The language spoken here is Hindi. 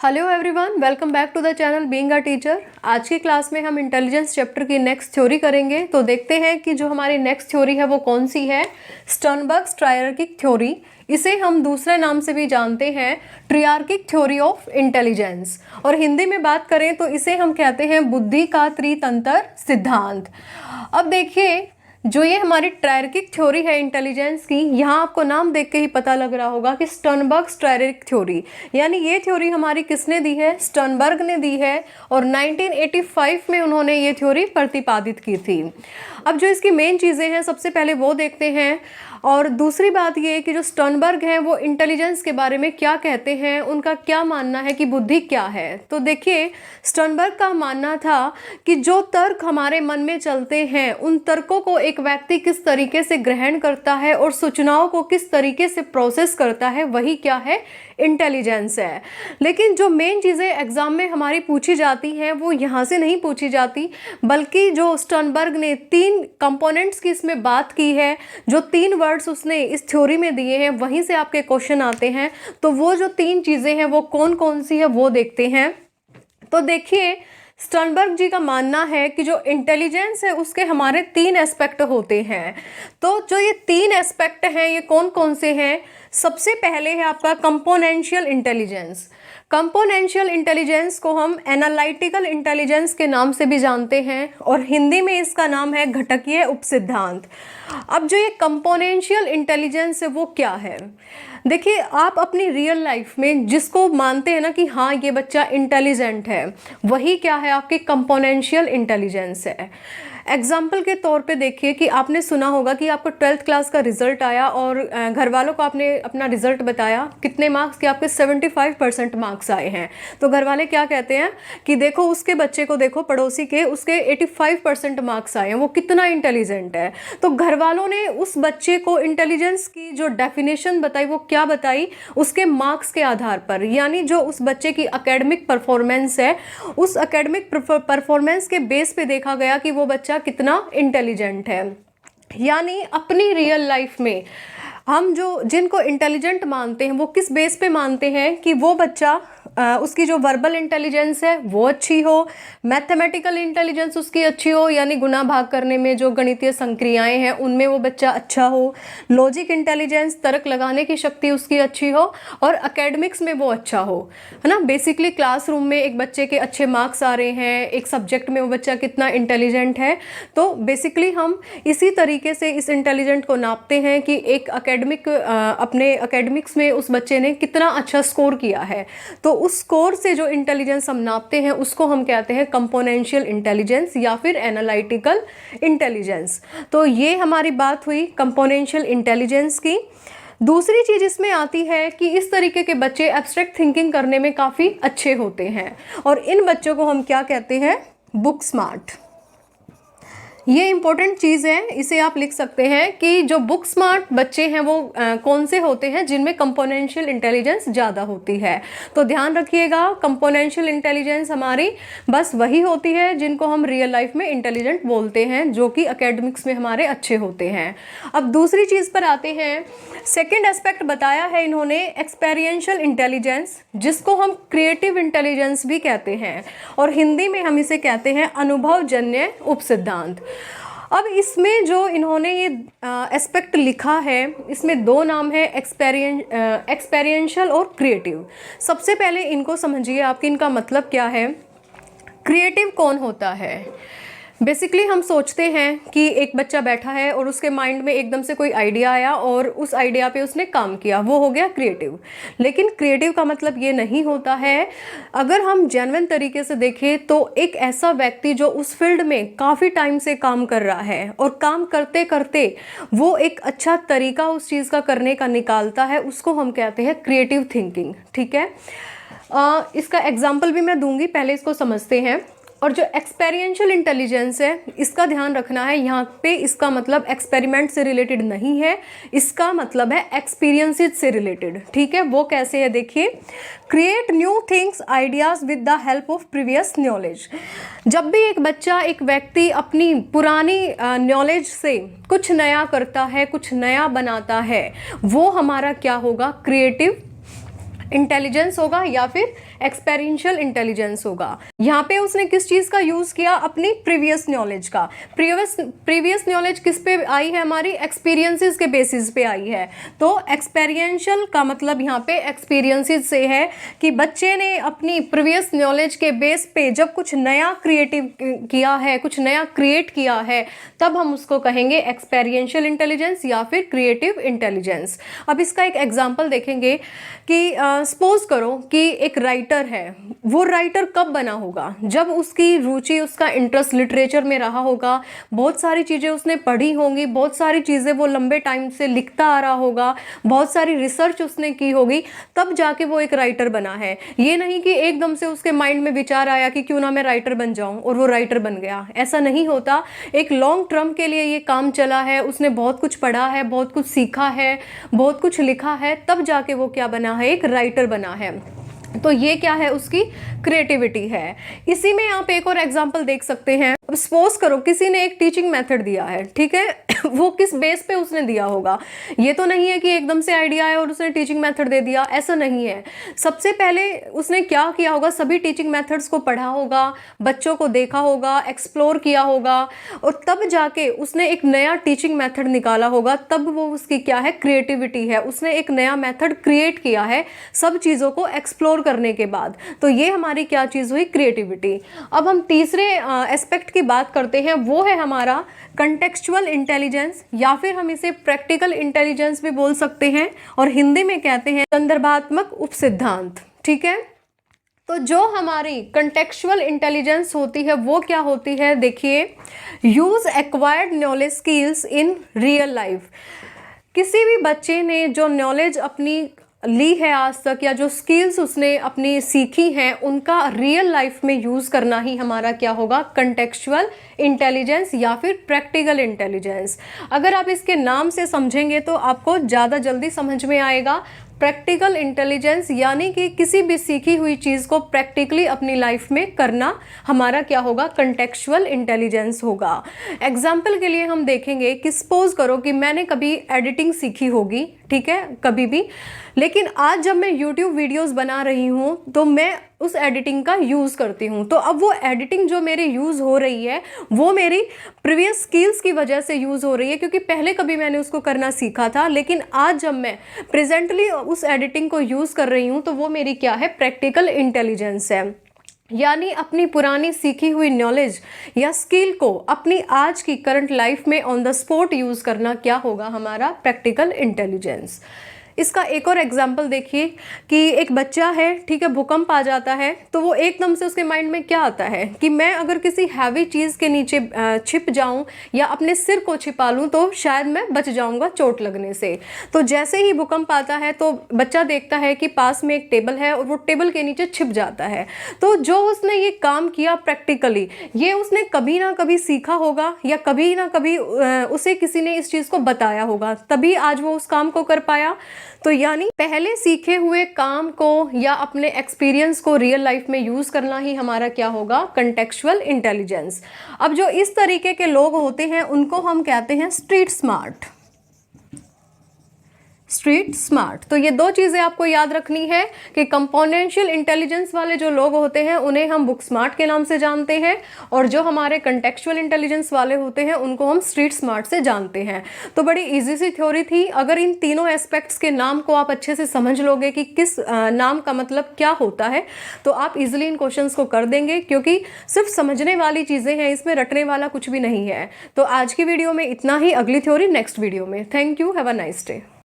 Hello everyone, welcome back to the channel being a teacher. आज की क्लास में हम इंटेलिजेंस चैप्टर की नेक्स्ट थ्योरी करेंगे। तो देखते हैं कि जो हमारी नेक्स्ट थ्योरी है वो कौन सी है। स्टर्नबर्ग ट्रायर्किक थ्योरी, इसे हम दूसरे नाम से भी जानते हैं ट्रियार्किक थ्योरी ऑफ इंटेलिजेंस, और हिंदी में बात करें तो इसे हम कहते हैं बुद्धि का त्रितंत्र सिद्धांत। अब देखिए, जो ये हमारी ट्रायर्किक थ्योरी है इंटेलिजेंस की, यहाँ आपको नाम देख के ही पता लग रहा होगा कि स्टर्नबर्ग ट्रायर्किक थ्योरी, यानी ये थ्योरी हमारी किसने दी है? स्टर्नबर्ग ने दी है, और 1985 में उन्होंने ये थ्योरी प्रतिपादित की थी। अब जो इसकी मेन चीज़ें हैं सबसे पहले वो देखते हैं, और दूसरी बात ये है कि जो स्टर्नबर्ग हैं वो इंटेलिजेंस के बारे में क्या कहते हैं, उनका क्या मानना है कि बुद्धि क्या है। तो देखिए, स्टर्नबर्ग का मानना था कि जो तर्क हमारे मन में चलते हैं उन तर्कों को एक व्यक्ति किस तरीके से ग्रहण करता है और सूचनाओं को किस तरीके से प्रोसेस करता है, वही क्या है? इंटेलिजेंस है। लेकिन जो मेन चीज़ें एग्जाम में हमारी पूछी जाती हैं वो यहाँ से नहीं पूछी जाती, बल्कि जो स्टर्नबर्ग ने 3 कंपोनेंट्स की इसमें बात की है, जो 3 वर्ड्स उसने इस थ्योरी में दिए हैं, वहीं से आपके क्वेश्चन आते हैं। तो वो जो 3 चीज़ें हैं वो कौन कौन सी है वो देखते हैं। तो देखिए, स्टर्नबर्ग जी का मानना है कि जो इंटेलिजेंस है उसके हमारे 3 एस्पेक्ट होते हैं। तो जो ये 3 एस्पेक्ट हैं ये कौन कौन से हैं? सबसे पहले है आपका कंपोनेंशियल इंटेलिजेंस। कंपोनेंशियल इंटेलिजेंस को हम एनालिटिकल इंटेलिजेंस के नाम से भी जानते हैं, और हिंदी में इसका नाम है घटकीय उपसिद्धांत। अब जो ये कंपोनेंशियल इंटेलिजेंस है वो क्या है? देखिए, आप अपनी रियल लाइफ में जिसको मानते हैं ना कि हाँ ये बच्चा इंटेलिजेंट है, वही क्या है? आपकी कंपोनेंशियल इंटेलिजेंस है। एग्जाम्पल के तौर पे देखिए कि आपने सुना होगा कि आपको 12th क्लास का रिजल्ट आया और घर वालों को आपने अपना रिजल्ट बताया, कितने मार्क्स के? आपके 75% मार्क्स आए हैं। तो घर वाले क्या कहते हैं कि देखो उसके बच्चे को, देखो पड़ोसी के, उसके 85% मार्क्स आए हैं, वो कितना इंटेलिजेंट है। तो घर वालों ने उस बच्चे को इंटेलिजेंस की जो डेफिनेशन बताई वो क्या बताई? उसके मार्क्स के आधार पर, यानी जो उस बच्चे की एकेडमिक परफॉर्मेंस है, उस एकेडमिक परफॉर्मेंस के बेस पे देखा गया कि वो बच्चा कितना इंटेलिजेंट है। यानी अपनी रियल लाइफ में हम जो जिनको इंटेलिजेंट मानते हैं वो किस बेस पे मानते हैं कि वो बच्चा उसकी जो वर्बल इंटेलिजेंस है वो अच्छी हो, मैथमेटिकल इंटेलिजेंस उसकी अच्छी हो, यानी गुना भाग करने में जो गणितीय संक्रियाएं हैं उनमें वो बच्चा अच्छा हो, लॉजिक इंटेलिजेंस, तर्क लगाने की शक्ति उसकी अच्छी हो, और एकेडमिक्स में वो अच्छा हो, है ना। बेसिकली क्लासरूम में एक बच्चे के अच्छे मार्क्स आ रहे हैं, एक सब्जेक्ट में वो बच्चा कितना इंटेलिजेंट है। तो बेसिकली हम इसी तरीके से इस इंटेलिजेंट को नापते हैं कि एक अपने एकेडमिक्स में उस बच्चे ने कितना अच्छा स्कोर किया है। तो उस स्कोर से जो इंटेलिजेंस हम नापते हैं उसको हम कहते हैं कंपोनेंशियल इंटेलिजेंस या फिर एनालिटिकल इंटेलिजेंस। तो ये हमारी बात हुई कंपोनेंशियल इंटेलिजेंस की। दूसरी चीज़ इसमें आती है कि इस तरीके के बच्चे एब्स्ट्रैक्ट थिंकिंग करने में काफ़ी अच्छे होते हैं, और इन बच्चों को हम क्या कहते हैं? Book smart. ये इंपॉर्टेंट चीज़ है, इसे आप लिख सकते हैं कि जो बुक स्मार्ट बच्चे हैं वो कौन से होते हैं? जिनमें कंपोनेंशियल इंटेलिजेंस ज़्यादा होती है। तो ध्यान रखिएगा, कंपोनेंशियल इंटेलिजेंस हमारी बस वही होती है जिनको हम रियल लाइफ में इंटेलिजेंट बोलते हैं, जो कि एकेडमिक्स में हमारे अच्छे होते हैं। अब दूसरी चीज़ पर आते हैं। सेकेंड एस्पेक्ट बताया है इन्होंने एक्सपेरियंशियल इंटेलिजेंस, जिसको हम क्रिएटिव इंटेलिजेंस भी कहते हैं, और हिंदी में हम इसे कहते हैं अनुभवजन्य उपसिद्धांत। अब इसमें जो इन्होंने ये एस्पेक्ट लिखा है, इसमें 2 नाम है, एक्सपेरियंशियल और क्रिएटिव। सबसे पहले इनको समझिए आप कि इनका मतलब क्या है। क्रिएटिव कौन होता है? बेसिकली हम सोचते हैं कि एक बच्चा बैठा है और उसके माइंड में एकदम से कोई आइडिया आया और उस आइडिया पे उसने काम किया, वो हो गया क्रिएटिव। लेकिन क्रिएटिव का मतलब ये नहीं होता है। अगर हम जेन्युइन तरीके से देखें तो एक ऐसा व्यक्ति जो उस फील्ड में काफ़ी टाइम से काम कर रहा है और काम करते करते वो एक अच्छा तरीका उस चीज़ का करने का निकालता है, उसको हम कहते हैं क्रिएटिव थिंकिंग। ठीक है, इसका एग्जाम्पल भी मैं दूंगी, पहले इसको समझते हैं। और जो एक्सपेरियंशियल इंटेलिजेंस है, इसका ध्यान रखना है, यहाँ पे इसका मतलब एक्सपेरिमेंट से रिलेटेड नहीं है, इसका मतलब है एक्सपीरियंसेस से रिलेटेड। ठीक है, वो कैसे है देखिए। Create new things ideas with the help of previous knowledge. जब भी एक बच्चा, एक व्यक्ति अपनी पुरानी नॉलेज से कुछ नया करता है, कुछ नया बनाता है, वो हमारा क्या होगा? क्रिएटिव इंटेलिजेंस होगा या फिर एक्सपेरिएंशियल इंटेलिजेंस होगा। यहाँ पे उसने किस चीज का यूज किया, अपनी प्रीवियस नॉलेज का। प्रीवियस नॉलेज किस पे आई है, हमारी एक्सपीरियंसेस के बेसिस पे आई है। तो एक्सपेरिएंशियल का मतलब यहाँ पे एक्सपीरियंसेस से है कि बच्चे ने अपनी प्रीवियस नॉलेज के बेस पे जब कुछ नया क्रिएटिव किया है, कुछ नया क्रिएट किया है, तब हम उसको कहेंगे एक्सपेरिएंशियल इंटेलिजेंस या फिर क्रिएटिव इंटेलिजेंस। अब इसका एक एग्जांपल देखेंगे कि सपोज करो कि एक राइटर है, वो राइटर कब बना होगा, जब उसकी रुचि, उसका इंटरेस्ट लिटरेचर में रहा होगा, बहुत सारी चीज़ें उसने पढ़ी होंगी, बहुत सारी चीज़ें वो लंबे टाइम से लिखता आ रहा होगा, बहुत सारी रिसर्च उसने की होगी, तब जाके वो एक राइटर बना है। ये नहीं कि एकदम से उसके माइंड में विचार आया कि क्यों ना मैं राइटर बन जाऊं और वो राइटर बन गया, ऐसा नहीं होता। एक लॉन्ग टर्म के लिए ये काम चला है, उसने बहुत कुछ पढ़ा है, बहुत कुछ सीखा है, बहुत कुछ लिखा है, तब जाके वो क्या बना है, एक राइटर बना है। तो ये क्या है, उसकी क्रिएटिविटी है। इसी में आप एक और एग्जांपल देख सकते हैं। सपोज करो किसी ने एक टीचिंग मेथड दिया है, ठीक है वो किस बेस पे उसने दिया होगा, ये तो नहीं है कि एकदम से आइडिया आया और उसने टीचिंग मेथड दे दिया, ऐसा नहीं है। सबसे पहले उसने क्या किया होगा, सभी टीचिंग मेथड्स को पढ़ा होगा, बच्चों को देखा होगा, एक्सप्लोर किया होगा, और तब जाके उसने एक नया टीचिंग मेथड निकाला होगा, तब वो उसकी क्या है, क्रिएटिविटी है। उसने एक नया मेथड क्रिएट किया है सब चीज़ों को एक्सप्लोर करने के बाद। तो ये हमारी क्या चीज़ हुई, क्रिएटिविटी। अब हम तीसरे एस्पेक्ट की बात करते हैं, वो है हमारा कंटेक्चुअल इंटेलिजेंस, या फिर हम इसे प्रैक्टिकल इंटेलिजेंस भी बोल सकते हैं, और हिंदी में कहते हैं संदर्भात्मक उपसिद्धांत। ठीक है, तो जो हमारी कंटेक्चुअल इंटेलिजेंस होती है वो क्या होती है, देखिए, use acquired knowledge skills in real life. किसी भी बच्चे ने जो नॉलेज अपनी ली है आज तक, या जो स्किल्स उसने अपनी सीखी हैं, उनका रियल लाइफ में यूज़ करना ही हमारा क्या होगा, कंटेक्चुअल इंटेलिजेंस या फिर प्रैक्टिकल इंटेलिजेंस। अगर आप इसके नाम से समझेंगे तो आपको ज़्यादा जल्दी समझ में आएगा। प्रैक्टिकल इंटेलिजेंस यानी कि किसी भी सीखी हुई चीज़ को प्रैक्टिकली अपनी लाइफ में करना हमारा क्या होगा, कंटेक्चुअल इंटेलिजेंस होगा। एग्जाम्पल के लिए हम देखेंगे कि सपोज करो कि मैंने कभी एडिटिंग सीखी होगी, ठीक है, कभी भी, लेकिन आज जब मैं YouTube वीडियोस बना रही हूँ तो मैं उस एडिटिंग का यूज़ करती हूँ। तो अब वो एडिटिंग जो मेरी यूज़ हो रही है वो मेरी प्रीवियस स्किल्स की वजह से यूज़ हो रही है, क्योंकि पहले कभी मैंने उसको करना सीखा था, लेकिन आज जब मैं प्रेजेंटली उस एडिटिंग को यूज़ कर रही हूँ तो वो मेरी क्या है, प्रैक्टिकल इंटेलिजेंस है। यानी अपनी पुरानी सीखी हुई नॉलेज या स्किल को अपनी आज की करंट लाइफ में ऑन द स्पॉट यूज़ करना क्या होगा, हमारा प्रैक्टिकल इंटेलिजेंस। इसका एक और एग्जाम्पल देखिए कि एक बच्चा है, ठीक है, भूकंप आ जाता है तो वो एकदम से उसके माइंड में क्या आता है कि मैं अगर किसी हैवी चीज़ के नीचे छिप जाऊं या अपने सिर को छिपा लूं तो शायद मैं बच जाऊंगा चोट लगने से। तो जैसे ही भूकंप आता है तो बच्चा देखता है कि पास में एक टेबल है और वो टेबल के नीचे छिप जाता है। तो जो उसने ये काम किया प्रैक्टिकली, ये उसने कभी ना कभी सीखा होगा या कभी ना कभी उसे किसी ने इस चीज़ को बताया होगा, तभी आज वो उस काम को कर पाया। तो यानी पहले सीखे हुए काम को या अपने एक्सपीरियंस को रियल लाइफ में यूज करना ही हमारा क्या होगा, कंटेक्चुअल इंटेलिजेंस। अब जो इस तरीके के लोग होते हैं उनको हम कहते हैं स्ट्रीट स्मार्ट। Street smart. तो ये दो चीज़ें आपको याद रखनी है कि कंपोनेंशियल इंटेलिजेंस वाले जो लोग होते हैं उन्हें हम बुक स्मार्ट के नाम से जानते हैं, और जो हमारे कंटेक्चुअल इंटेलिजेंस वाले होते हैं उनको हम स्ट्रीट स्मार्ट से जानते हैं। तो बड़ी इजी सी थ्योरी थी। अगर इन तीनों एस्पेक्ट्स के नाम को आप अच्छे से समझ लोगे कि किस नाम का मतलब क्या होता है, तो आप इजिली इन क्वेश्चंस को कर देंगे, क्योंकि सिर्फ समझने वाली चीज़ें हैं, इसमें रटने वाला कुछ भी नहीं है। तो आज की वीडियो में इतना ही, अगली थ्योरी नेक्स्ट वीडियो में। Thank you, have a nice day.